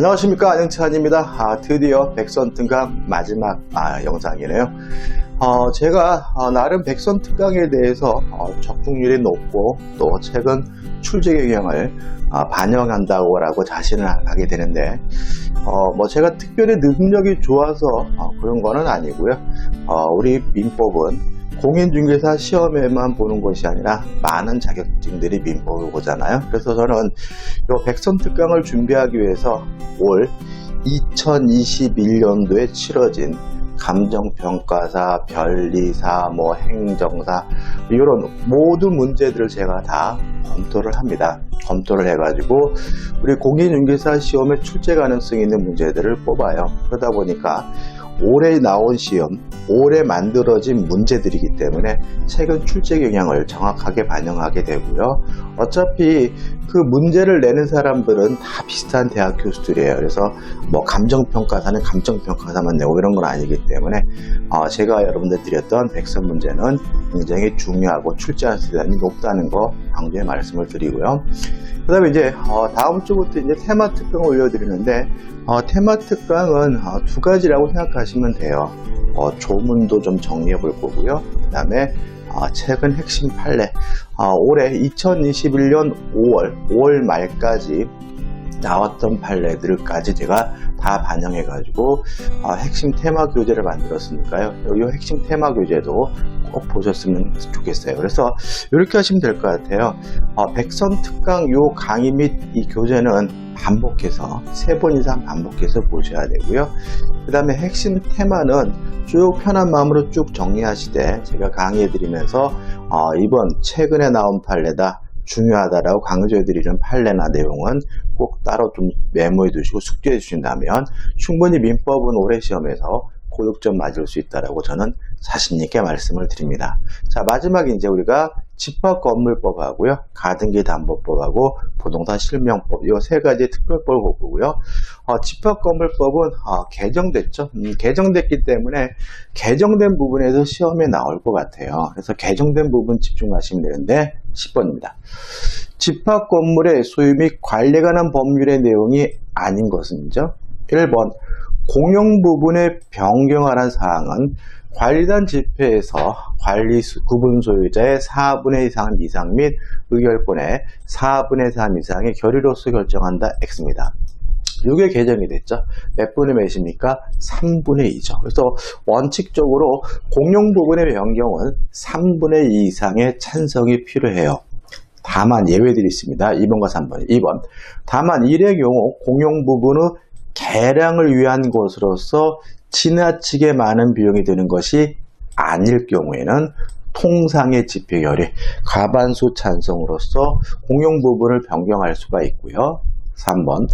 안녕하십니까, 안영찬입니다. 드디어 백선특강 마지막 영상이네요. 제가 나름 백선특강에 대해서 적중률이 높고 또 최근 출제 경향을 반영한다고 자신을 하게 되는데 제가 특별히 능력이 좋아서 그런 거는 아니고요. 우리 민법은 공인중개사 시험에만 보는 것이 아니라 많은 자격증들이 민법을 보잖아요. 그래서 저는 이 백선특강을 준비하기 위해서 올 2021년도에 치러진 감정평가사, 변리사, 행정사 이런 모든 문제들을 제가 다 검토를 합니다. 검토를 해가지고 우리 공인중개사 시험에 출제 가능성이 있는 문제들을 뽑아요. 그러다 보니까 올해 나온 시험, 올해 만들어진 문제들이기 때문에 최근 출제 경향을 정확하게 반영하게 되고요. 어차피 그 문제를 내는 사람들은 다 비슷한 대학 교수들이에요. 그래서 감정평가사는 감정평가사만 내고 이런 건 아니기 때문에 제가 여러분들 드렸던 백선 문제는 굉장히 중요하고 출제할 수 있는 높다는 거 강조해 말씀을 드리고요. 그 다음에 이제 다음 주부터 이제 테마 특강을 올려드리는데 테마 특강은 두 가지라고 생각하시면 돼요. 조문도 좀 정리해 볼 거고요. 그 다음에 최근 핵심 판례, 올해 2021년 5월 말까지 나왔던 판례들까지 제가 다 반영해 가지고 핵심 테마 교재를 만들었으니까요. 이 핵심 테마 교재도 꼭 보셨으면 좋겠어요. 그래서 이렇게 하시면 될 것 같아요. 백선특강 요 강의 및 이 교재는 반복해서 3번 이상 반복해서 보셔야 되고요. 그 다음에 핵심 테마는 쭉 편한 마음으로 쭉 정리하시되 제가 강의해 드리면서 이번 최근에 나온 판례다, 중요하다라고 강조해드리는 판례나 내용은 꼭 따로 좀 메모해 두시고 숙지해 주신다면 충분히 민법은 올해 시험에서 고득점 맞을 수 있다라고 저는 자신있게 말씀을 드립니다. 자, 마지막에 이제 우리가 집합건물법하고요, 가등기담보법하고 부동산 실명법, 이 3가지 특별법을 볼 거고요. 집합건물법은 개정됐죠. 개정됐기 때문에 개정된 부분에서 시험에 나올 것 같아요. 그래서 개정된 부분 집중하시면 되는데 10번입니다. 집합건물의 소유 및 관리에 관한 법률의 내용이 아닌 것은요. 1번 공용 부분의 변경하라는 사항은 관리단 집회에서 관리 구분 소유자의 4분의 2 이상 및 의결권의 4분의 3 이상의 결의로서 결정한다. X입니다. 이게 개정이 됐죠. 몇 분의 몇입니까? 3분의 2죠. 그래서 원칙적으로 공용 부분의 변경은 3분의 2 이상의 찬성이 필요해요. 다만 예외들이 있습니다. 2번과 3번. 2번. 다만 이의 경우 공용 부분의 개량을 위한 것으로서 지나치게 많은 비용이 드는 것이 아닐 경우에는 통상의 집회 결의, 과반수 찬성으로서 공용 부분을 변경할 수가 있고요. 3번.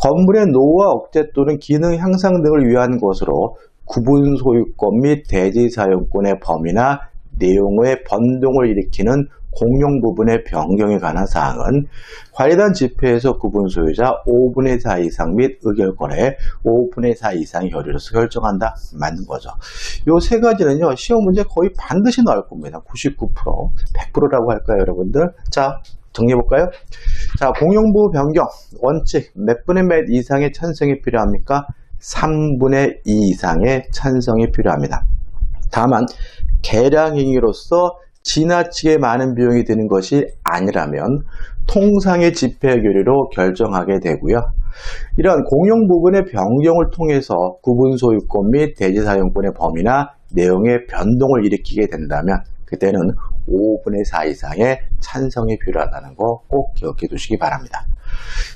건물의 노후와 억제 또는 기능 향상 등을 위한 것으로 구분 소유권 및 대지 사용권의 범위나 내용의 변동을 일으키는 공용 부분의 변경에 관한 사항은 관리단 집회에서 구분 소유자 5분의 4 이상 및 의결권의 5분의 4 이상의 결의로서 결정한다. 맞는 거죠. 요 3가지는요, 시험 문제 거의 반드시 나올 겁니다. 99%, 100%라고 할까요, 여러분들? 자, 정리해볼까요? 자, 공용부 변경, 원칙, 몇 분의 몇 이상의 찬성이 필요합니까? 3분의 2 이상의 찬성이 필요합니다. 다만, 개량 행위로서 지나치게 많은 비용이 드는 것이 아니라면 통상의 집회 결의로 결정하게 되고요. 이러한 공용 부분의 변경을 통해서 구분 소유권 및 대지 사용권의 범위나 내용의 변동을 일으키게 된다면 그때는 5분의 4 이상의 찬성이 필요하다는 거 꼭 기억해 두시기 바랍니다.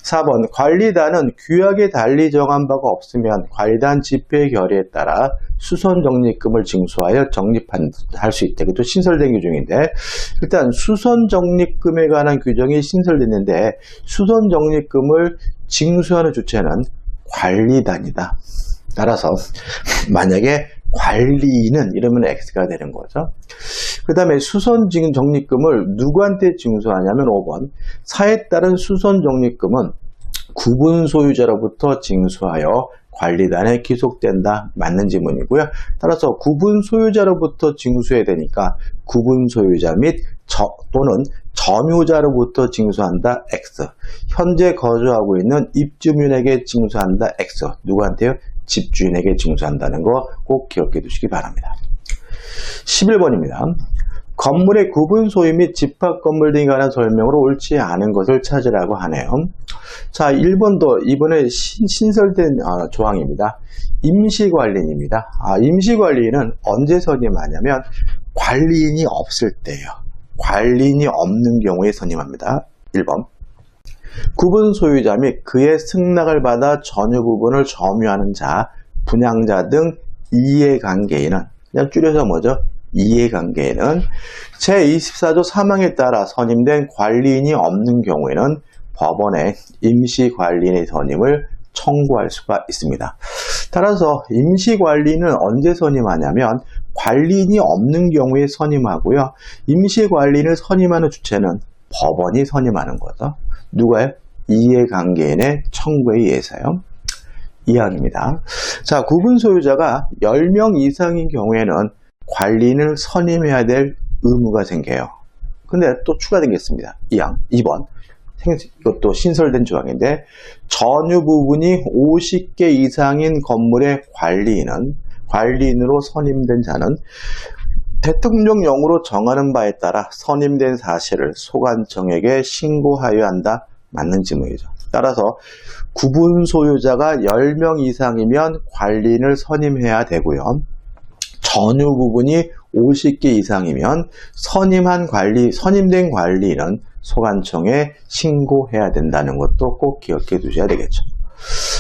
4번, 관리단은 규약에 달리 정한 바가 없으면 관리단 집회 결의에 따라 수선적립금을 징수하여 적립할 수 있다. 이것도 신설된 규정인데, 일단 수선적립금에 관한 규정이 신설됐는데 수선적립금을 징수하는 주체는 관리단이다. 따라서 만약에 관리인은 이러면 X가 되는 거죠. 그 다음에 수선적립금을 누구한테 징수하냐면 5번, 사에 따른 수선적립금은 구분 소유자로부터 징수하여 관리단에 기속된다. 맞는 지문이고요. 따라서 구분 소유자로부터 징수해야 되니까 구분 소유자 및 또는 점유자로부터 징수한다. X. 현재 거주하고 있는 입주민에게 징수한다. X. 누구한테요? 집주인에게 징수한다는 거 꼭 기억해 두시기 바랍니다. 11번입니다. 건물의 구분 소유 및 집합 건물 등에 관한 설명으로 옳지 않은 것을 찾으라고 하네요. 자, 1번도 이번에 신설된 조항입니다. 임시관리인입니다. 임시관리인은 언제 선임하냐면 관리인이 없을 때예요. 관리인이 없는 경우에 선임합니다. 1번. 구분 소유자 및 그의 승낙을 받아 전유 부분을 점유하는 자, 분양자 등 이해관계인은, 그냥 줄여서 뭐죠? 이해관계인은 제24조 3항에 따라 선임된 관리인이 없는 경우에는 법원에 임시관리인의 선임을 청구할 수가 있습니다. 따라서 임시관리인은 언제 선임하냐면 관리인이 없는 경우에 선임하고요. 임시관리인을 선임하는 주체는 법원이 선임하는 거죠. 누가요? 이해관계인의 청구에 의해서요. 이항입니다. 자, 구분 소유자가 10명 이상인 경우에는 관리인을 선임해야 될 의무가 생겨요. 근데 또 추가된 게 있습니다. 이항 2번. 이것도 신설된 조항인데 전유 부분이 50개 이상인 건물의 관리인으로 선임된 자는 대통령령으로 정하는 바에 따라 선임된 사실을 소관청에게 신고하여야 한다. 맞는 지문이죠. 따라서 구분 소유자가 10명 이상이면 관리인을 선임해야 되고요. 전유 부분이 50개 이상이면 선임된 관리인은 소관청에 신고해야 된다는 것도 꼭 기억해 두셔야 되겠죠.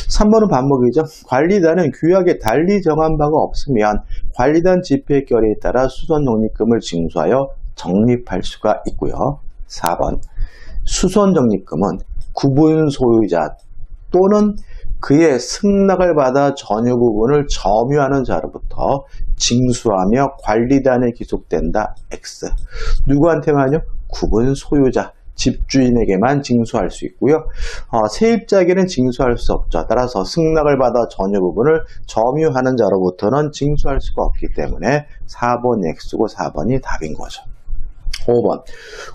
3번은 반복이죠. 관리단은 규약에 달리 정한 바가 없으면 관리단 집회 결의에 따라 수선적립금을 징수하여 적립할 수가 있고요. 4번. 수선적립금은 구분 소유자 또는 그의 승낙을 받아 전유 부분을 점유하는 자로부터 징수하며 관리단에 기속된다. X. 누구한테만요? 구분 소유자, 집주인에게만 징수할 수 있고요. 세입자에게는 징수할 수 없죠. 따라서 승낙을 받아 전유 부분을 점유하는 자로부터는 징수할 수가 없기 때문에 4번이 X고 4번이 답인 거죠. 5번.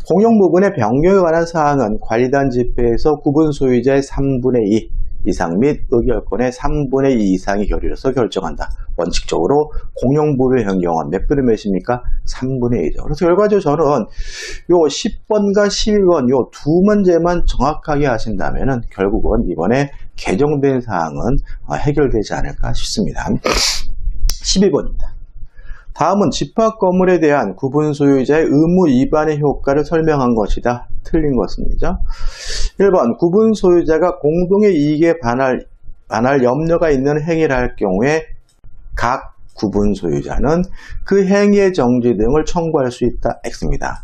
공용 부분의 변경에 관한 사항은 관리단 집회에서 구분 소유자의 3분의 2 이상 및 의결권의 3분의 2 이상이 결의로서 결정한다. 원칙적으로 공용 부분의 변경은 몇 분의 몇입니까? 3분의 2죠. 그래서 결과적으로 저는 요 10번과 11번 요 두 문제만 정확하게 하신다면은 결국은 이번에 개정된 사항은 해결되지 않을까 싶습니다. 11번입니다. 다음은 집합 건물에 대한 구분 소유자의 의무 위반의 효과를 설명한 것이다. 틀린 것입니다. 1번. 구분 소유자가 공동의 이익에 반할 염려가 있는 행위를 할 경우에 각 구분 소유자는 그 행위의 정지 등을 청구할 수 있다. X입니다.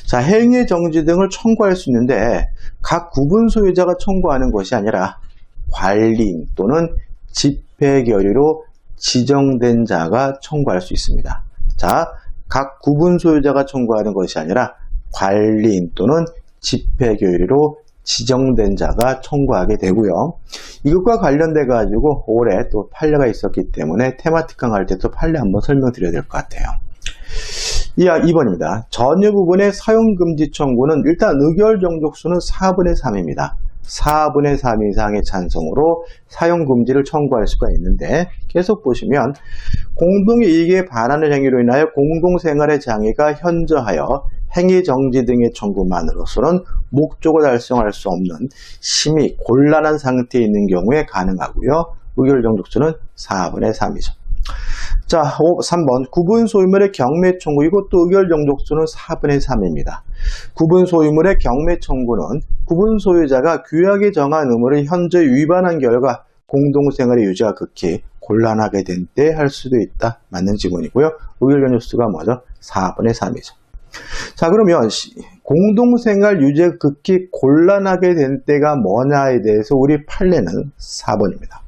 자, 행위의 정지 등을 청구할 수 있는데 각 구분 소유자가 청구하는 것이 아니라 관리인 또는 집회 결의로 지정된 자가 청구할 수 있습니다. 자, 각 구분 소유자가 청구하는 것이 아니라 관리인 또는 집회 결의로 지정된 자가 청구하게 되고요. 이것과 관련돼 가지고 올해 또 판례가 있었기 때문에 테마틱 강할 때 또 판례 한번 설명드려야 될 것 같아요. 2번입니다. 전유 부분의 사용금지 청구는 일단 의결 정족수는 4분의 3입니다. 4분의 3 이상의 찬성으로 사용금지를 청구할 수가 있는데 계속 보시면 공동의 이익에 반하는 행위로 인하여 공동생활의 장애가 현저하여 행위정지 등의 청구만으로서는 목적을 달성할 수 없는 심히 곤란한 상태에 있는 경우에 가능하고요. 의결 정족수는 4분의 3이죠. 자, 3번 구분 소유물의 경매 청구, 이것도 의결 정족수는 4분의 3입니다. 구분 소유물의 경매 청구는 구분 소유자가 규약에 정한 의무를 현저히 위반한 결과 공동생활의 유지가 극히 곤란하게 된 때 할 수도 있다. 맞는 지문이고요. 의결 정족수가 뭐죠? 4분의 3이죠. 자, 그러면 공동생활 유지가 극히 곤란하게 된 때가 뭐냐에 대해서 우리 판례는 4번입니다.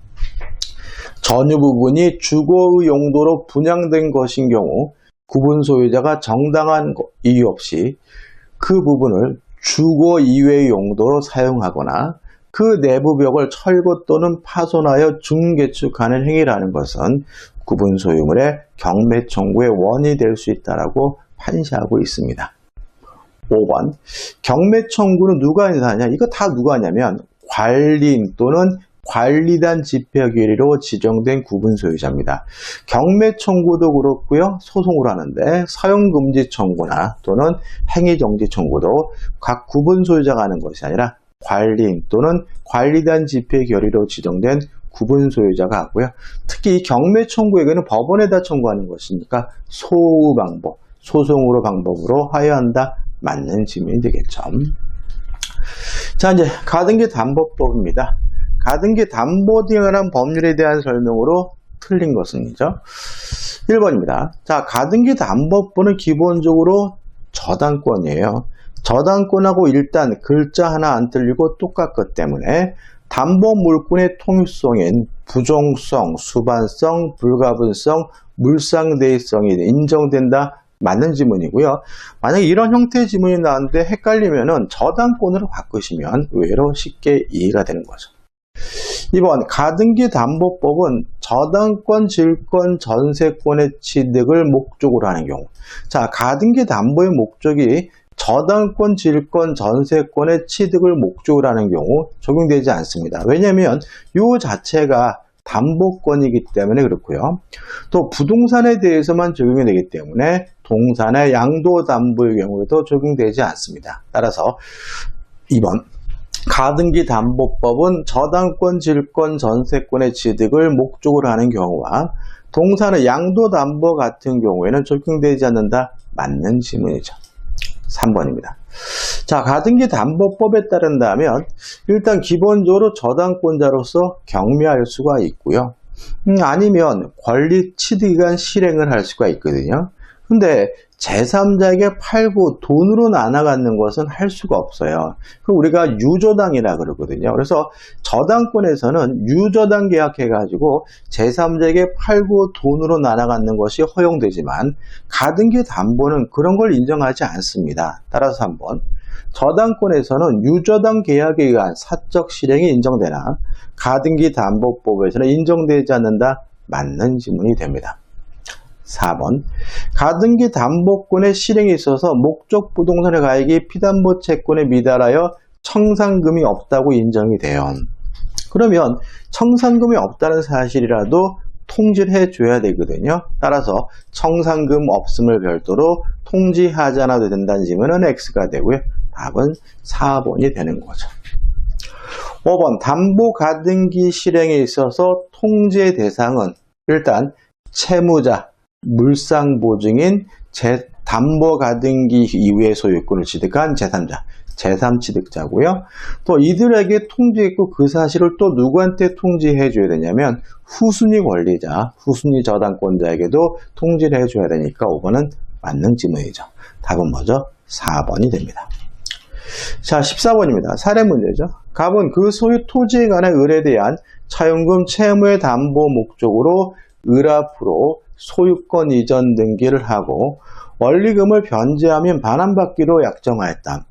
전유 부분이 주거의 용도로 분양된 것인 경우 구분 소유자가 정당한 이유 없이 그 부분을 주거 이외의 용도로 사용하거나 그 내부 벽을 철거 또는 파손하여 중개축하는 행위라는 것은 구분 소유물의 경매 청구의 원인이 될 수 있다고 판시하고 있습니다. 5번. 경매 청구는 누가 하냐? 이거 다 누가 하냐면 관리인 또는 관리단 집행결의로 지정된 구분 소유자입니다. 경매 청구도 그렇고요. 소송을 하는데 사용금지 청구나 또는 행위정지 청구도 각 구분 소유자가 하는 것이 아니라 관리인 또는 관리단 집행결의로 지정된 구분 소유자가 하고요. 특히 이 경매 청구에게는 법원에다 청구하는 것이니까 소우 방법, 소송으로 방법으로 하여야 한다. 맞는 질문이 되겠죠. 자, 이제 가등기 담보법입니다. 가등기 담보 등에 관한 법률에 대한 설명으로 틀린 것은요. 1번입니다. 자, 가등기 담보법은 기본적으로 저당권이에요. 저당권하고 일단 글자 하나 안 틀리고 똑같기 때문에 담보 물권의 통일성인 부종성, 수반성, 불가분성, 물상대의성이 인정된다. 맞는 지문이고요. 만약에 이런 형태의 지문이 나왔는데 헷갈리면은 저당권으로 바꾸시면 의외로 쉽게 이해가 되는 거죠. 2번 가등기 담보법은 저당권, 질권, 전세권의 취득을 목적으로 하는 경우. 자, 가등기 담보의 목적이 저당권, 질권, 전세권의 취득을 목적으로 하는 경우 적용되지 않습니다. 왜냐하면 이 자체가 담보권이기 때문에 그렇고요. 또 부동산에 대해서만 적용이 되기 때문에 동산의 양도담보의 경우에도 적용되지 않습니다. 따라서 2번 가등기 담보법은 저당권, 질권, 전세권의 취득을 목적으로 하는 경우와 동산의 양도담보 같은 경우에는 적용되지 않는다. 맞는 질문이죠. 3번입니다. 자, 가등기 담보법에 따른다면 일단 기본적으로 저당권자로서 경매할 수가 있고요. 아니면 권리 취득기간 실행을 할 수가 있거든요. 근데 제3자에게 팔고 돈으로 나눠갖는 것은 할 수가 없어요. 우리가 유저당이라 그러거든요. 그래서 저당권에서는 유저당 계약해가지고 제3자에게 팔고 돈으로 나눠갖는 것이 허용되지만 가등기 담보는 그런 걸 인정하지 않습니다. 따라서 한번 저당권에서는 유저당 계약에 의한 사적 실행이 인정되나 가등기 담보법에서는 인정되지 않는다. 맞는 지문이 됩니다. 4번 가등기 담보권의 실행에 있어서 목적 부동산의 가액이 피담보 채권에 미달하여 청산금이 없다고 인정이 돼요. 그러면 청산금이 없다는 사실이라도 통지를 해줘야 되거든요. 따라서 청산금 없음을 별도로 통지하지 않아도 된다는 질문은 X가 되고요. 답은 4번이 되는 거죠. 5번 담보 가등기 실행에 있어서 통지의 대상은 일단 채무자, 물상보증인, 담보 가등기 이후의 소유권을 취득한 제3자, 제3취득자고요. 또 이들에게 통지했고 그 사실을 또 누구한테 통지해 줘야 되냐면 후순위 권리자, 후순위 저당권자에게도 통지를 해줘야 되니까 5번은 맞는 지문이죠. 답은 뭐죠? 4번이 됩니다. 자, 14번입니다. 사례 문제죠. 갑은 그 소유 토지에 관한 을에 대한 차용금 채무의 담보 목적으로 을 앞으로 소유권 이전 등기를 하고 원리금을 변제하면 반환받기로 약정하였다.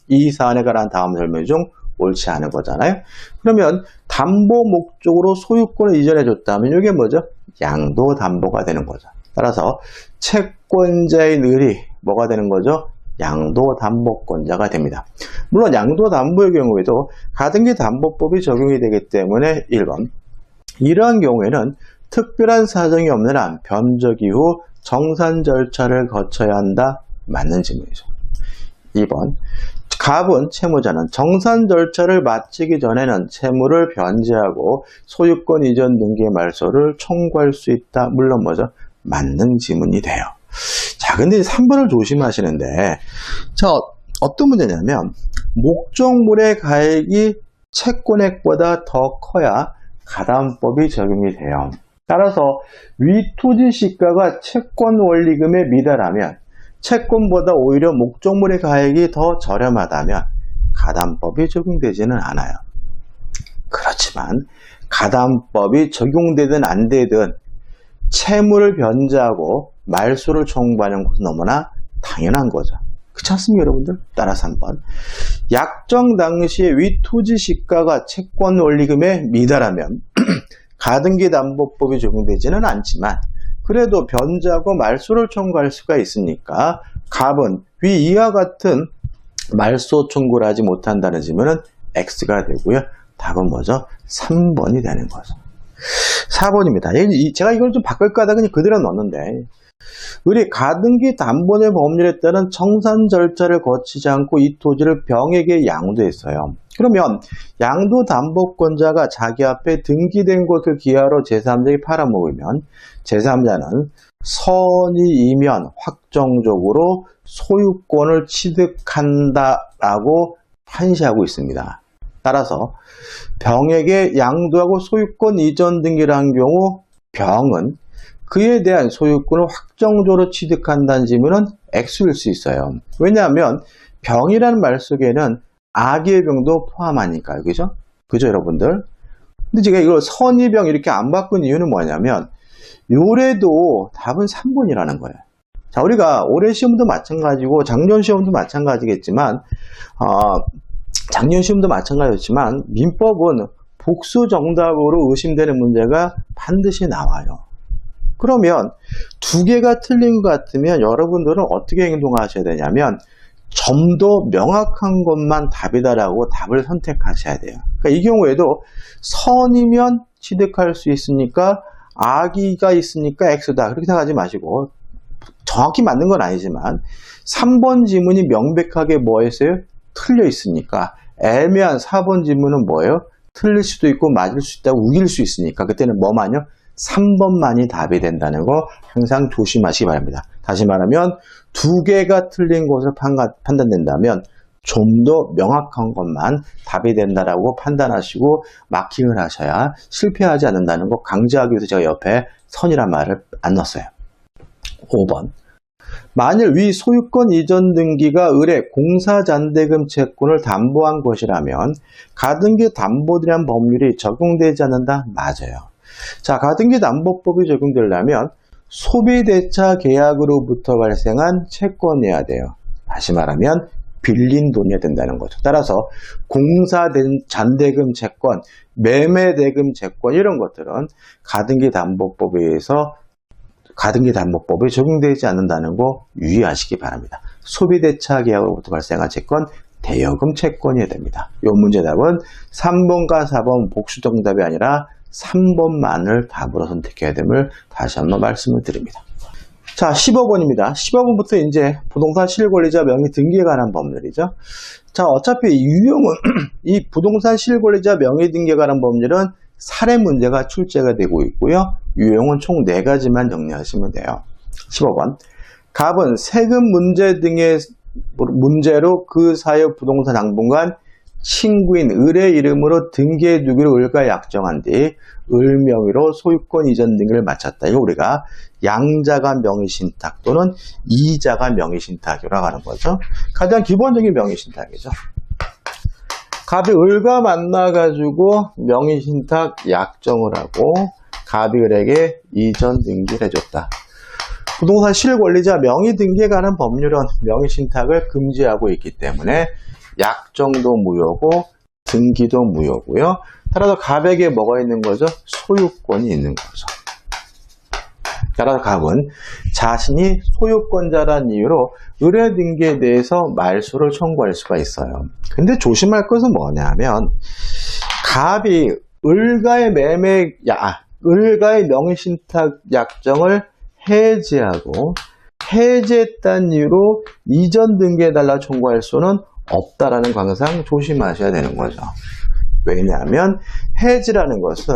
이 사안에 관한 다음 설명 중 옳지 않은 거잖아요. 그러면 담보 목적으로 소유권을 이전해 줬다면 이게 뭐죠? 양도담보가 되는 거죠. 따라서 채권자인 을이 뭐가 되는 거죠? 양도담보권자가 됩니다. 물론 양도담보의 경우에도 가등기 담보법이 적용이 되기 때문에 1번 이러한 경우에는 특별한 사정이 없는 한 변적 이후 정산 절차를 거쳐야 한다. 맞는 질문이죠. 2번 갑은 채무자는 정산 절차를 마치기 전에는 채무를 변제하고 소유권 이전 등기의 말소를 청구할 수 있다. 물론 뭐죠? 맞는 지문이 돼요. 자, 근데 3번을 조심하시는데 자, 어떤 문제냐면 목적물의 가액이 채권액보다 더 커야 가담법이 적용이 돼요. 따라서 위토지 시가가 채권 원리금에 미달하면 채권보다 오히려 목적물의 가액이 더 저렴하다면 가담법이 적용되지는 않아요. 그렇지만 가담법이 적용되든 안 되든 채무를 변제하고 말소를 청구하는 것은 너무나 당연한 거죠. 그렇지 않습니까, 여러분들? 따라서 한번 약정 당시에 위토지 시가가 채권 원리금에 미달하면 가등기 담보법이 적용되지는 않지만 그래도 변제하고 말소를 청구할 수가 있으니까 갑은 위 이와 같은 말소 청구를 하지 못한다는 질문은 X가 되고요. 답은 뭐죠? 3번이 되는 거죠. 4번입니다. 제가 이걸 좀 바꿀까 하다가 그냥 그대로 넣었는데, 우리 가등기 담보의 법률에 따른 청산 절차를 거치지 않고 이 토지를 병에게 양도했어요. 그러면 양도담보권자가 자기 앞에 등기된 것을 기하로 제3자에게 팔아먹으면 제3자는 선의이면 확정적으로 소유권을 취득한다라고 판시하고 있습니다. 따라서 병에게 양도하고 소유권 이전 등기를 한 경우 병은 그에 대한 소유권을 확정적으로 취득한다는 질문은 X일 수 있어요. 왜냐하면 병이라는 말 속에는 악의 병도 포함하니까요. 그죠? 그죠, 여러분들? 근데 제가 이걸 선의병 이렇게 안 바꾼 이유는 뭐냐면 요래도 답은 3번이라는 거예요. 자, 우리가 올해 시험도 마찬가지고 작년 시험도 마찬가지겠지만 작년 시험도 마찬가지였지만 민법은 복수 정답으로 의심되는 문제가 반드시 나와요. 그러면 두 개가 틀린 것 같으면 여러분들은 어떻게 행동하셔야 되냐면 좀 더 명확한 것만 답이다라고 답을 선택하셔야 돼요. 그러니까 이 경우에도 선이면 취득할 수 있으니까 악의가 있으니까 X다 그렇게 생각하지 마시고 정확히 맞는 건 아니지만 3번 지문이 명백하게 뭐 했어요? 틀려 있으니까 애매한 4번 지문은 뭐예요? 틀릴 수도 있고 맞을 수 있다고 우길 수 있으니까 그때는 뭐만요? 3번만이 답이 된다는 거 항상 조심하시기 바랍니다. 다시 말하면 두 개가 틀린 것을 판단된다면 좀 더 명확한 것만 답이 된다라고 판단하시고 마킹을 하셔야 실패하지 않는다는 거 강조하기 위해서 제가 옆에 선이란 말을 안 넣었어요. 5번. 만일 위 소유권 이전 등기가 을의 공사잔대금 채권을 담보한 것이라면 가등기 담보들이란 법률이 적용되지 않는다? 맞아요. 자, 가등기 담보법이 적용되려면 소비대차 계약으로부터 발생한 채권이어야 돼요. 다시 말하면 빌린 돈이어야 된다는 거죠. 따라서 공사잔대금 채권, 매매대금 채권 이런 것들은 가등기 담보법에 의해서 가등기 담보법이 적용되지 않는다는 거 유의하시기 바랍니다. 소비대차 계약으로부터 발생한 채권, 대여금 채권이어야 됩니다. 이 문제답은 3번과 4번 복수 정답이 아니라 3번만을 답으로 선택해야 됨을 다시 한번 말씀을 드립니다. 자, 15번입니다. 15번부터 이제 부동산 실권리자 명의 등기에 관한 법률이죠. 자, 어차피 유형은 이 부동산 실권리자 명의 등기에 관한 법률은 사례 문제가 출제가 되고 있고요. 유형은 총 4가지만 정리하시면 돼요. 15번. 갑은 세금 문제 등의 문제로 그 사유 부동산 당분간 친구인 을의 이름으로 등기해 두기로 을과 약정한 뒤 을 명의로 소유권 이전 등기를 마쳤다. 이거 우리가 양자가 명의신탁 또는 이자가 명의신탁이라고 하는 거죠. 가장 기본적인 명의신탁이죠. 갑이 을과 만나가지고 명의신탁 약정을 하고 갑이 을에게 이전 등기를 해줬다. 부동산 실권리자 명의 등기에 관한 법률은 명의신탁을 금지하고 있기 때문에 약정도 무효고 등기도 무효고요. 따라서 갑에게 뭐가 있는 거죠? 소유권이 있는 거죠. 따라서 갑은 자신이 소유권자란 이유로 의뢰 등기에 대해서 말소를 청구할 수가 있어요. 근데 조심할 것은 뭐냐면 갑이 을과의 을과의 명의신탁 약정을 해지하고 해지했다는 이유로 이전 등기해달라 청구할 수는 없다라는 거 항상 조심하셔야 되는 거죠. 왜냐하면 해지라는 것은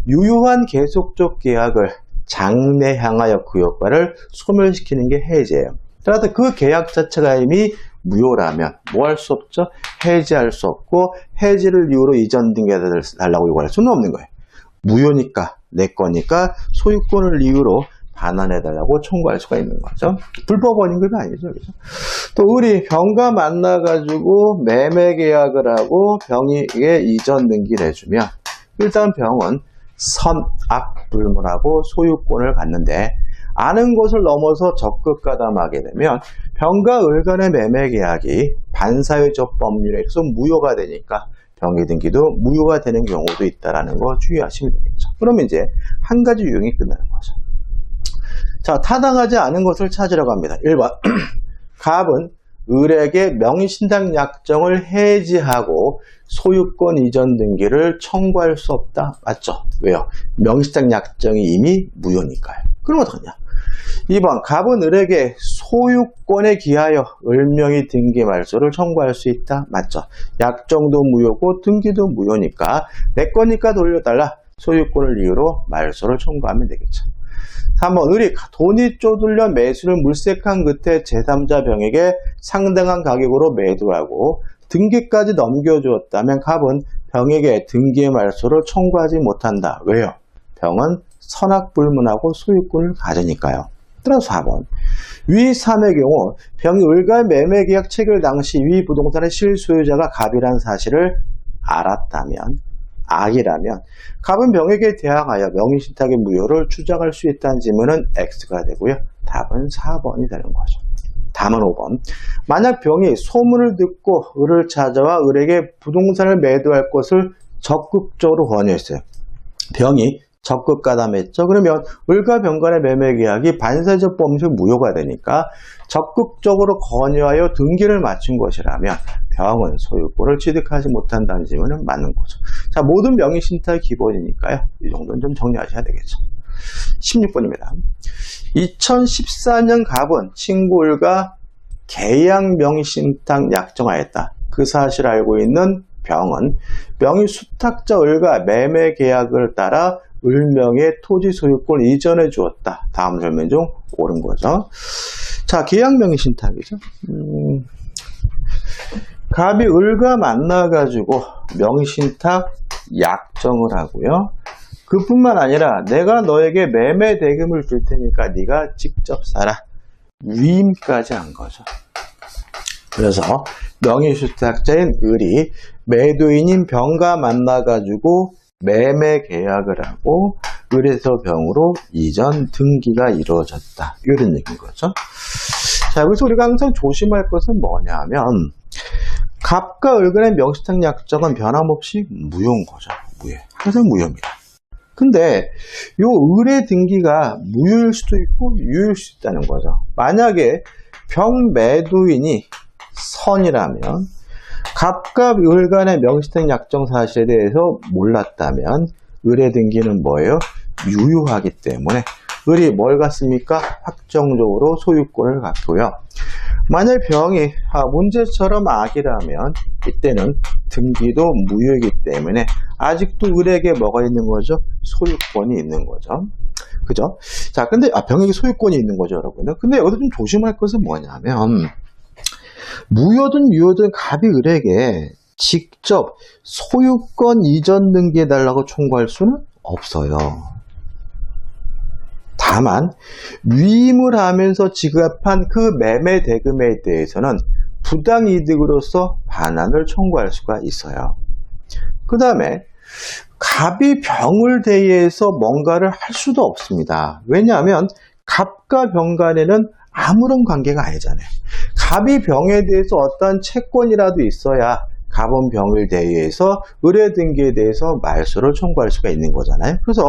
유효한 계속적 계약을 장래 향하여 그 효과를 소멸시키는 게 해지예요. 따라서 그 계약 자체가 이미 무효라면 뭐 할 수 없죠? 해지할 수 없고 해지를 이유로 이전 등기해달라고 요구할 수는 없는 거예요. 무효니까 내 거니까 소유권을 이유로 반환해달라고 청구할 수가 있는 거죠. 불법 원인급이 아니죠. 그죠? 또 을이 병과 만나가지고 매매 계약을 하고 병에게 이전 등기를 해주면 일단 병은 선악불문하고 소유권을 갖는데 아는 것을 넘어서 적극 가담하게 되면 병과 을 간의 매매 계약이 반사회적 법률에 의해서 무효가 되니까 병의 등기도 무효가 되는 경우도 있다는 거 주의하시면 되겠죠. 그러면 이제 한 가지 유형이 끝나는 거죠. 자, 타당하지 않은 것을 찾으려고 합니다. 1번. 갑은 을에게 명의신탁 약정을 해지하고 소유권 이전 등기를 청구할 수 없다. 맞죠? 왜요? 명의신탁 약정이 이미 무효니까요. 그럼 어떡하냐? 2번, 갑은 을에게 소유권에 기하여 을명의 등기 말소를 청구할 수 있다. 맞죠? 약정도 무효고 등기도 무효니까 내 거니까 돌려달라. 소유권을 이유로 말소를 청구하면 되겠죠. 3번, 을이 돈이 쪼들려 매수를 물색한 끝에 제3자 병에게 상당한 가격으로 매도하고 등기까지 넘겨주었다면 갑은 병에게 등기의 말소를 청구하지 못한다. 왜요? 병은 선악불문하고 소유권을 가지니까요. 따라서 4번, 위 3의 경우 병이 을과의 매매계약 체결 당시 위 부동산의 실소유자가 갑이라는 사실을 알았다면, 악이라면 갑은 병에게 대항하여 명의신탁의 무효를 주장할 수 있다는 질문은 X가 되고요. 답은 4번이 되는 거죠. 다음은 5번. 만약 병이 소문을 듣고 을을 찾아와 을에게 부동산을 매도할 것을 적극적으로 권유했어요. 병이 적극 가담했죠. 그러면 을과 병 간의 매매 계약이 반사적 범죄 무효가 되니까 적극적으로 권유하여 등기를 마친 것이라면 병은 소유권을 취득하지 못한다는 질문은 맞는 거죠. 자, 모든 명의신탁의 기본이니까요. 이 정도는 좀 정리하셔야 되겠죠. 16번입니다. 2014년 갑은 친구 을과 계약 명의신탁 약정하였다. 그 사실을 알고 있는 병은 명의 수탁자 을과 매매 계약을 따라 을명의 토지 소유권을 이전해 주었다. 다음 설명 중 옳은 거죠. 자, 계약 명의신탁이죠. 갑이 을과 만나가지고 명의신탁 약정을 하고요. 그뿐만 아니라 내가 너에게 매매 대금을 줄 테니까 네가 직접 사라. 위임까지 한 거죠. 그래서 명의수탁자인 을이 매도인인 병과 만나가지고 매매 계약을 하고 을에서 병으로 이전 등기가 이루어졌다. 이런 얘기인 거죠. 자, 그래서 우리가 항상 조심할 것은 뭐냐면 갑과 을 간의 명의신탁 약정은 변함없이 무효인 거죠. 무효. 항상 무효입니다. 근데 요 을의 등기가 무효일 수도 있고 유효일 수 있다는 거죠. 만약에 병 매도인이 선이라면 갑과 을 간의 명의신탁 약정 사실에 대해서 몰랐다면 을의 등기는 뭐예요? 유효하기 때문에 을이 뭘 갖습니까? 확정적으로 소유권을 갖고요. 만약 병이 문제처럼 악이라면 이때는 등기도 무효이기 때문에 아직도 을에게 뭐가 있는 거죠? 소유권이 있는 거죠. 그죠? 자, 근데 병에게 소유권이 있는 거죠, 여러분. 근데 여기서 좀 조심할 것은 뭐냐면 무효든 유효든 갑이 을에게 직접 소유권 이전 등기해달라고 청구할 수는 없어요. 다만 위임을 하면서 지급한 그 매매 대금에 대해서는 부당이득으로서 반환을 청구할 수가 있어요. 그 다음에 갑이 병을 대해서 뭔가를 할 수도 없습니다. 왜냐하면 갑과 병 간에는 아무런 관계가 아니잖아요. 갑이 병에 대해서 어떠한 채권이라도 있어야 갑은 병을 대해서 을의 등기에 대해서 말소를 청구할 수가 있는 거잖아요. 그래서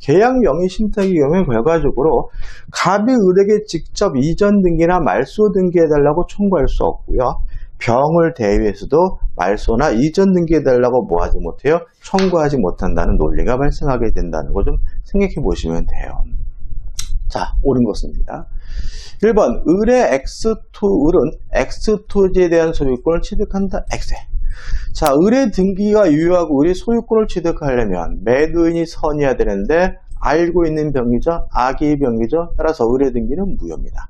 계약 명의신탁의 경우에 결과적으로 갑이 을에게 직접 이전 등기나 말소 등기해달라고 청구할 수 없고요. 병을 대위해서도 말소나 이전 등기해달라고 뭐하지 못해요? 청구하지 못한다는 논리가 발생하게 된다는 거 좀 생각해 보시면 돼요. 자, 옳은 것입니다. 1번, 을의 을은 X토지에 대한 소유권을 취득한다. X에. 자, 을의 등기가 유효하고 을이 소유권을 취득하려면 매도인이 선이어야 되는데 알고 있는 병이죠. 악의 병이죠. 따라서 을의 등기는 무효입니다.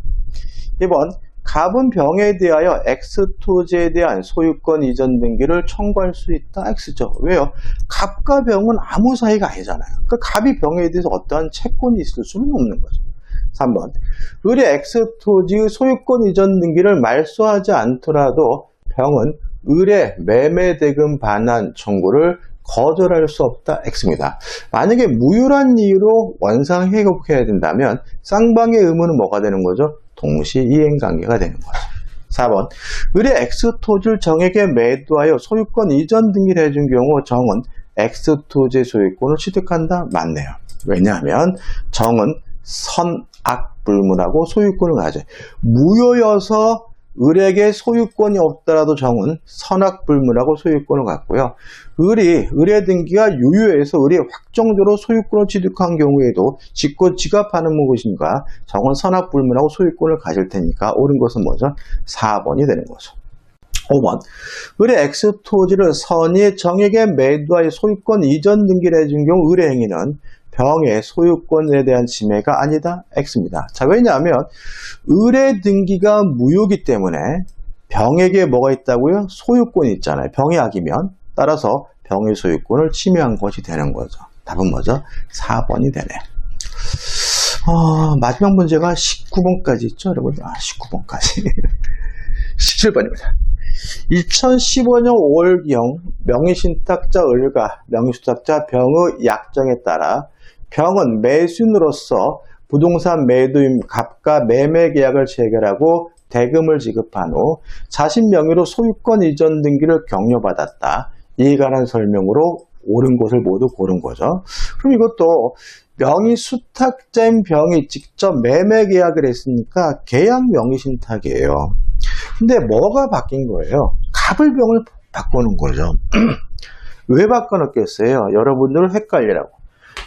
2번, 갑은 병에 대하여 X토지에 대한 소유권 이전 등기를 청구할 수 있다. X죠. 왜요? 갑과 병은 아무 사이가 아니잖아요. 그러니까 갑이 병에 대해서 어떠한 채권이 있을 수는 없는 거죠. 3번, 을의 X토지의 소유권 이전 등기를 말소하지 않더라도 병은 을의 매매대금 반환 청구를 거절할 수 없다. X입니다. 만약에 무효란 이유로 원상 회복해야 된다면 쌍방의 의무는 뭐가 되는 거죠? 동시 이행관계가 되는 거죠. 4번, 을의 X토지를 정에게 매도하여 소유권 이전 등기를 해준 경우 정은 X토지의 소유권을 취득한다. 맞네요. 왜냐하면 정은 선악불문하고 소유권을 가져요. 무효여서 을에게 소유권이 없더라도 정은 선악불문하고 소유권을 갖고요. 을의 등기가 유효해서 을이 확정적으로 소유권을 취득한 경우에도 직권 지갑하는 것인가 정은 선악불문하고 소유권을 가질 테니까 옳은 것은 뭐죠? 4번이 되는 거죠. 5번. 을의 X토지를 선이 정에게 매도하여 소유권 이전 등기를 해준 경우 을의 행위는 병의 소유권에 대한 침해가 아니다. X입니다. 자, 왜냐하면 을의 등기가 무효이기 때문에 병에게 뭐가 있다고요? 소유권이 있잖아요. 병이 악이면 따라서 병의 소유권을 침해한 것이 되는 거죠. 답은 뭐죠? 4번이 되네. 마지막 문제가 19번까지 있죠, 여러분? 19번까지. 17번입니다. 2015년 5월경 명의신탁자 을과 명의수탁자 병의 약정에 따라 병은 매수인으로서 부동산 매도인 갑과 매매 계약을 체결하고 대금을 지급한 후 자신 명의로 소유권 이전 등기를 격려받았다. 이에 관한 설명으로 옳은 것을 모두 고른 거죠. 그럼 이것도 명의수탁자인 병이 직접 매매 계약을 했으니까 계약 명의신탁이에요. 근데 뭐가 바뀐 거예요? 갑을 병을 바꾸는 거죠. 왜 바꿔놓겠어요? 여러분들 헷갈리라고.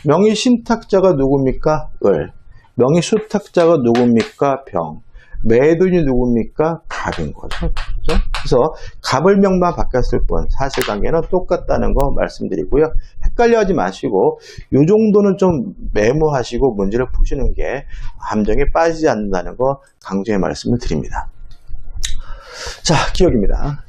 명의신탁자가 누굽니까? 을. 명의수탁자가 누굽니까? 병. 매도인이 누굽니까? 갑인 거죠. 그렇죠? 그래서 갑을 명만 바뀌었을 뿐 사실관계는 똑같다는 거 말씀드리고요. 헷갈려하지 마시고 이 정도는 좀 메모하시고 문제를 푸시는 게 함정에 빠지지 않는다는 거 강조의 말씀을 드립니다. 자, 기억입니다.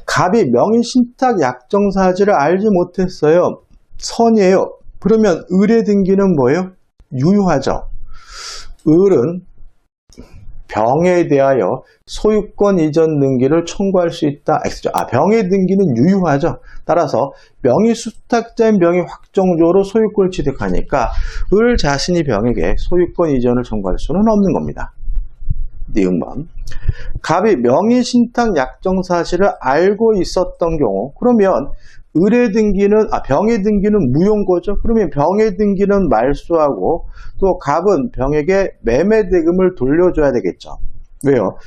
갑이 명의신탁 약정사실을 알지 못했어요. 선이에요. 그러면 을의 등기는 뭐예요? 유효하죠. 을은 병에 대하여 소유권 이전 등기를 청구할 수 있다. X죠. 병의 등기는 유효하죠. 따라서 명의수탁자인 병이 확정적으로 소유권을 취득하니까 을 자신이 병에게 소유권 이전을 청구할 수는 없는 겁니다. 니은번. 갑이 명의신탁 약정 사실을 알고 있었던 경우, 그러면 을의 등기는, 병의 등기는 무효인 거죠. 그러면 병의 등기는 말소하고 또 갑은 병에게 매매 대금을 돌려줘야 되겠죠. 왜요?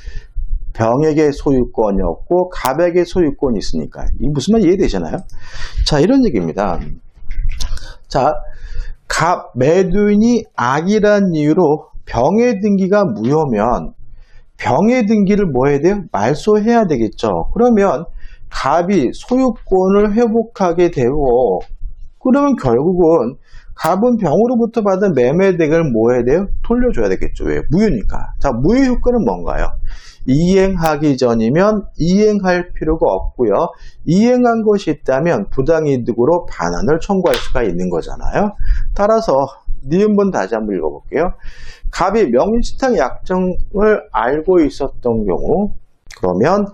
병에게 소유권이 없고 갑에게 소유권이 있으니까. 이 무슨 말 이해되시나요? 자, 이런 얘기입니다. 자, 갑 매도인이 악이란 이유로 병의 등기가 무효면 병의 등기를 뭐 해야 돼요? 말소해야 되겠죠. 그러면 갑이 소유권을 회복하게 되고, 그러면 결국은 갑은 병으로부터 받은 매매 대금을 뭐 해야 돼요? 돌려줘야 되겠죠. 왜? 무효니까. 자, 무효 효과는 뭔가요? 이행하기 전이면 이행할 필요가 없고요. 이행한 것이 있다면 부당이득으로 반환을 청구할 수가 있는 거잖아요. 따라서 니은번 다시 한번 읽어볼게요. 갑이 명의신탁 약정을 알고 있었던 경우, 그러면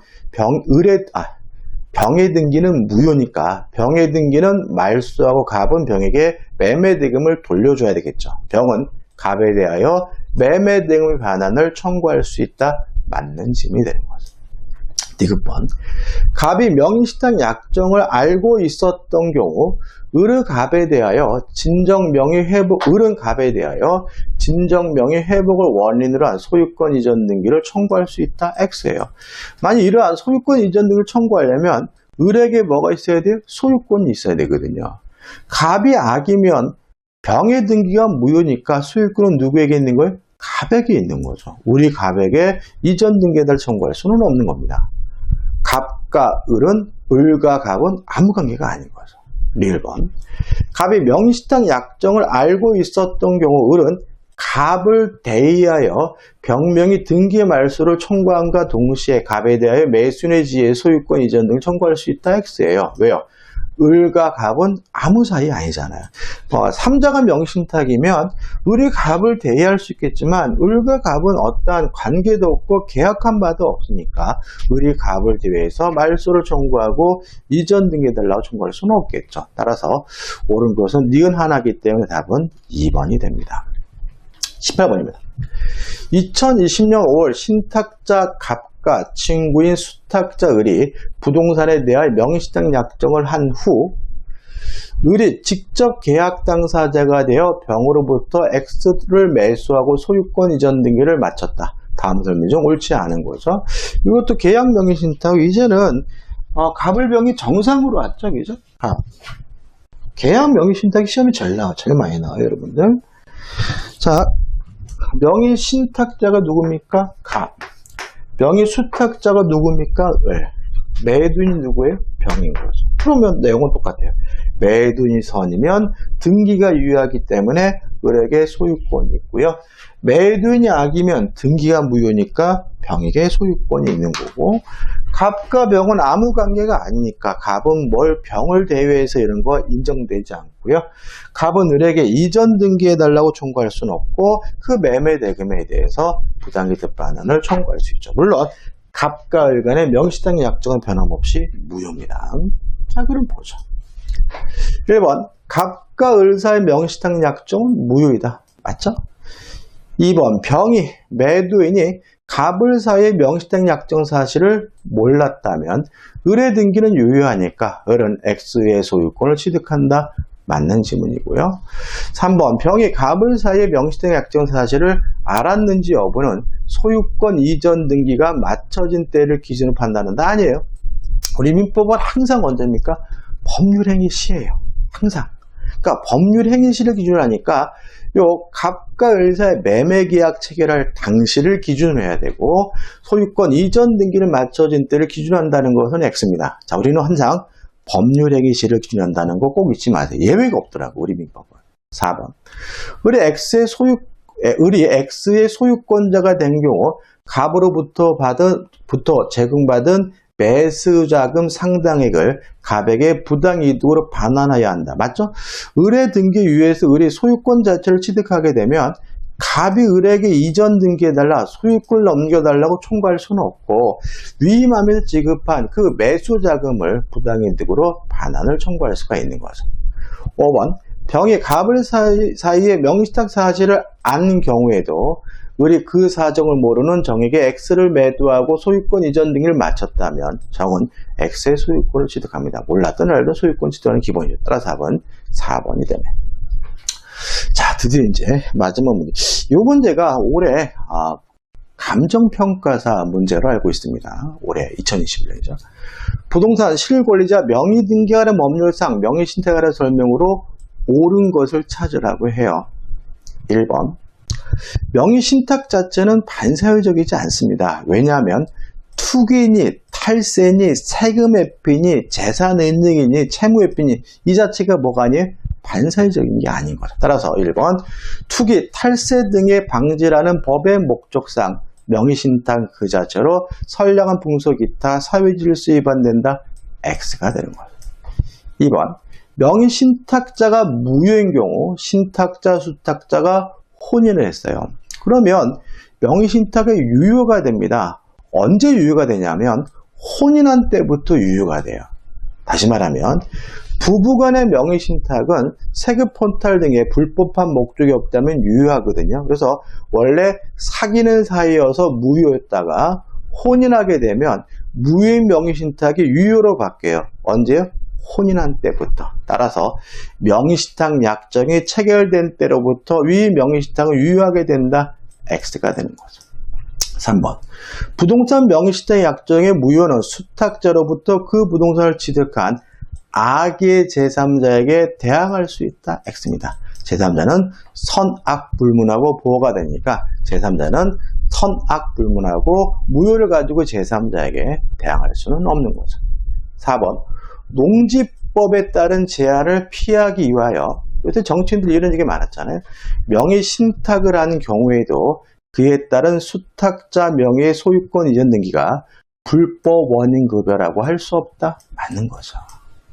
병의 등기는 무효니까 병의 등기는 말소하고 갑은 병에게 매매 대금을 돌려줘야 되겠죠. 병은 갑에 대하여 매매 대금의 반환을 청구할 수 있다. 맞는 짐이 되는 거죠. 디귿번. 갑이 명의신탁 약정을 알고 있었던 경우 을은 갑에 대하여 진정 명의 회복을 원인으로 한 소유권 이전 등기를 청구할 수 있다. X예요. 만약 이러한 소유권 이전 등을 청구하려면 을에게 뭐가 있어야 돼요? 소유권이 있어야 되거든요. 갑이 악이면 병의 등기가 무효니까 소유권은 누구에게 있는 거예요? 갑에게 있는 거죠. 우리 갑에게 이전 등기를 청구할 수는 없는 겁니다. 갑과 을과 갑은 아무 관계가 아닌 거죠. 1번. 갑이 명의신탁 약정을 알고 있었던 경우 을은 갑을 대의하여 병명의 등기 말소를 청구함과 동시에 갑에 대하여 매수인의 지위의 소유권 이전 등을 청구할 수 있다. X예요. 왜요? 을과 갑은 아무 사이 아니잖아요. 3자가 명의신탁이면 을이 갑을 대의할 수 있겠지만 을과 갑은 어떠한 관계도 없고 계약한 바도 없으니까 을이 갑을 대의해서 말소를 청구하고 이전 등기해달라고 청구할 수는 없겠죠. 따라서 옳은 것은 니은 하나이기 때문에 답은 2번이 됩니다. 18번입니다. 2020년 5월 신탁자 갑과 친구인 수탁자 을이 부동산에 대하여 명의신탁 약정을 한 후 을이 직접 계약 당사자가 되어 병으로부터 X를 매수하고 소유권 이전 등기를 마쳤다. 다음 설명 중 옳지 않은 거죠. 이것도 계약 명의신탁, 이제는 갑을병이 정상으로 왔죠, 그죠? 계약 명의신탁이 시험이 제일 많이 나와요, 여러분들. 자, 명의신탁자가 누굽니까? 갑. 명의수탁자가 누굽니까? 을. 매도인이 누구예요? 병인 거죠. 그러면 내용은 똑같아요. 매도인이 선이면 등기가 유효하기 때문에 을에게 소유권이 있고요. 매도인이 악이면 등기가 무효니까 병에게 소유권이 있는 거고, 갑과 병은 아무 관계가 아니니까 갑은 병을 대회해서 이런 거 인정되지 않고요. 갑은 을에게 이전 등기해달라고 청구할 수는 없고, 그 매매 대금에 대해서 부당이득 반환을 청구할 수 있죠. 물론 갑과 을 간의 명의신탁 약정은 변함없이 무효입니다. 자, 그럼 보죠. 1번, 갑과 을 사이의 명의신탁 약정은 무효이다. 맞죠? 2번, 병이, 매도인이 갑을 사이의 명의신탁 약정 사실을 몰랐다면 을의 등기는 유효하니까 을은 X의 소유권을 취득한다. 맞는 지문이고요. 3번, 병이 갑을 사이의 명의신탁 약정 사실을 알았는지 여부는 소유권 이전 등기가 맞춰진 때를 기준으로 판단한다. 아니에요. 우리 민법은 항상 언제입니까? 법률행위 시예요. 항상. 그러니까 법률행위 시를 기준으로 하니까 요 갑과 을 사이의 매매계약 체결할 당시를 기준으로 해야 되고, 소유권 이전 등기를 맞춰진 때를 기준으로 한다는 것은 X입니다. 자, 우리는 항상 법률행위 시를 기준으로 한다는 거 꼭 잊지 마세요. 예외가 없더라고, 우리 민법은. 4번. 을이 X의 소유권자가 된 경우 갑으로부터 제공받은 매수자금 상당액을 갑에게 부당이득으로 반환해야 한다. 맞죠? 을의 등기 유예에서 을이 소유권 자체를 취득하게 되면 갑이 을에게 이전 등기해달라, 소유권을 넘겨달라고 청구할 수는 없고, 위임하면서 지급한 그 매수자금을 부당이득으로 반환을 청구할 수가 있는 거죠. 5번, 병이 갑을 사이에 명의신탁 사실을 아는 경우에도 을이 그 사정을 모르는 정에게 X를 매도하고 소유권 이전 등기를 마쳤다면 정은 X의 소유권을 취득합니다. 몰랐던 알던 소유권 취득하는 기본이죠. 따라서 4번이 되네. 자, 드디어 이제 마지막 문제. 이 문제가 올해 감정평가사 문제로 알고 있습니다. 올해 2021년이죠. 부동산 실권리자 명의등기하는 법률상 명의신탁하는 설명으로 옳은 것을 찾으라고 해요. 1번. 명의신탁 자체는 반사회적이지 않습니다. 왜냐하면 투기니, 탈세니, 세금 회피니, 재산 은닉이니, 채무 회피니, 이 자체가 뭐가 아니에요? 반사회적인 게 아닌 거죠. 따라서 1번, 투기, 탈세 등의 방지라는 법의 목적상 명의신탁 그 자체로 선량한 풍속 기타 사회질서 위반된다. X가 되는 거죠. 2번, 명의신탁자가 무효인 경우 신탁자, 수탁자가 혼인을 했어요. 그러면 명의신탁의 유효가 됩니다. 언제 유효가 되냐면 혼인한 때부터 유효가 돼요. 다시 말하면 부부간의 명의신탁은 세금 혼탈 등의 불법한 목적이 없다면 유효하거든요. 그래서 원래 사귀는 사이여서 무효였다가 혼인하게 되면 무효인 명의신탁이 유효로 바뀌어요. 언제요? 혼인한 때부터. 따라서 명의신탁 약정이 체결된 때로부터 위 명의신탁은 유효하게 된다. X가 되는 거죠. 3번. 부동산 명의신탁 약정의 무효는 수탁자로부터 그 부동산을 취득한 악의 제3자에게 대항할 수 있다. X입니다. 제3자는 선악불문하고 보호가 되니까 제3자는 선악불문하고 무효를 가지고 제3자에게 대항할 수는 없는 거죠. 4번. 농지법에 따른 제한을 피하기 위하여, 요새 정치인들 이런 얘기 많았잖아요. 명의신탁을 하는 경우에도 그에 따른 수탁자 명의의 소유권 이전 등기가 불법 원인급여라고 할 수 없다. 맞는 거죠.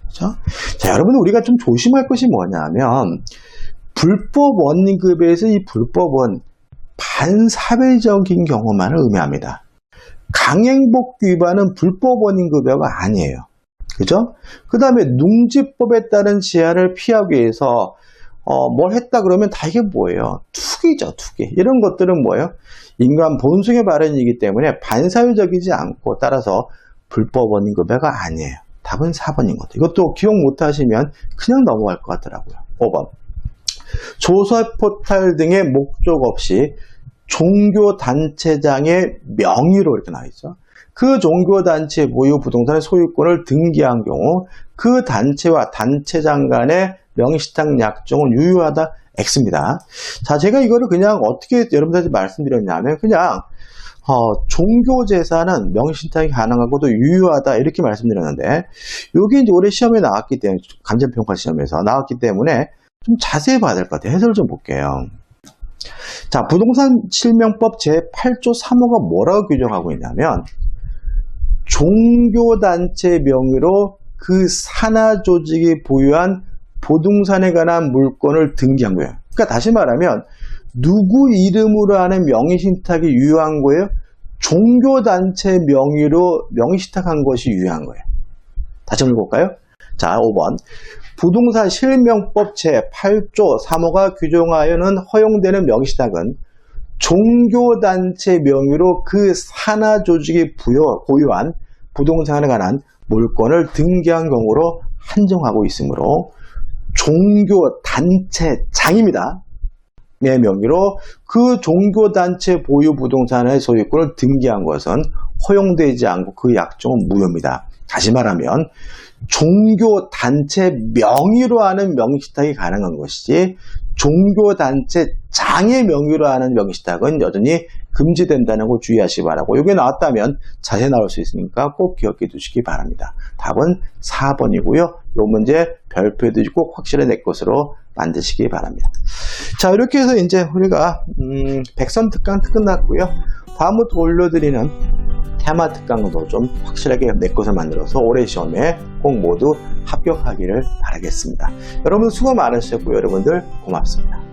그렇죠? 자, 여러분, 우리가 좀 조심할 것이 뭐냐면 불법 원인급여에서 이 불법은 반사회적인 경우만을 의미합니다. 강행복귀 위반은 불법 원인급여가 아니에요. 그죠? 그 다음에 농지법에 따른 제한을 피하기 위해서 뭘 했다 그러면 다 이게 뭐예요? 투기죠, 투기. 이런 것들은 뭐예요? 인간 본성의 발현이기 때문에 반사회적이지 않고 따라서 불법 원인급여가 아니에요. 답은 4번인 거죠. 이것도 기억 못하시면 그냥 넘어갈 것 같더라고요. 5번. 조사 포탈 등의 목적 없이 종교단체장의 명의로 이렇게 나와 있죠. 그 종교단체 보유 부동산의 소유권을 등기한 경우 그 단체와 단체장 간의 명의신탁 약정은 유효하다 X입니다. 자, 제가 이거를 그냥 어떻게 여러분들한테 말씀드렸냐면 그냥 종교재산은 명의신탁이 가능하고도 유효하다 이렇게 말씀드렸는데 여기 이제 올해 시험에 나왔기 때문에 감정평가 시험에서 나왔기 때문에 좀 자세히 봐야 될 것 같아요. 해설 좀 볼게요. 자, 부동산 실명법 제8조 3호가 뭐라고 규정하고 있냐면 종교단체 명의로 그 산하조직이 보유한 부동산에 관한 물건을 등기한 거예요. 그러니까 다시 말하면 누구 이름으로 하는 명의신탁이 유효한 거예요? 종교단체 명의로 명의신탁한 것이 유효한 거예요. 다시 한번 볼까요? 자, 5번. 부동산 실명법 제8조 3호가 규정하여는 허용되는 명의신탁은 종교단체 명의로 그 산하조직이 보유한 부동산에 관한 물건을 등기한 경우로 한정하고 있으므로 종교단체장입니다. 내 명의로 그 종교단체 보유 부동산의 소유권을 등기한 것은 허용되지 않고 그 약정은 무효입니다. 다시 말하면 종교단체 명의로 하는 명의신탁이 가능한 것이지 종교단체장의 명의로 하는 명의신탁은 여전히 금지된다는 거 주의하시기 바라고 이게 나왔다면 자세히 나올 수 있으니까 꼭 기억해 두시기 바랍니다. 답은 4번이고요. 이 문제 별표해 두시고 확실히 내 것으로 만드시기 바랍니다. 자, 이렇게 해서 이제 우리가 백선 특강 끝났고요. 다음부터 올려드리는 테마 특강도 좀 확실하게 내 것을 만들어서 올해 시험에 꼭 모두 합격하기를 바라겠습니다. 여러분 수고 많으셨고요. 여러분들 고맙습니다.